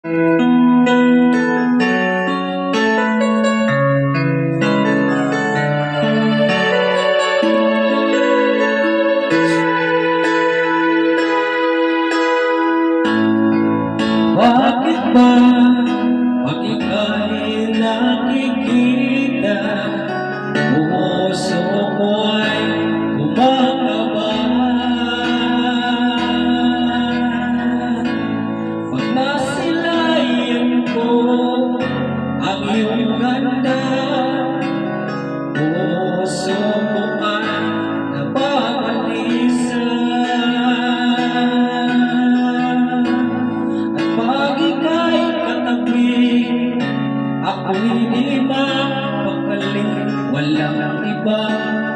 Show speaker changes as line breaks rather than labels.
Bakit ba pag ika'y nakikita, puso ko'y kumakabahan? Pag nasilayan ko ang iyong ganda, puso ko ay nababalisan. At pag ika'y katabi, ako'y di mapakali, walang ibang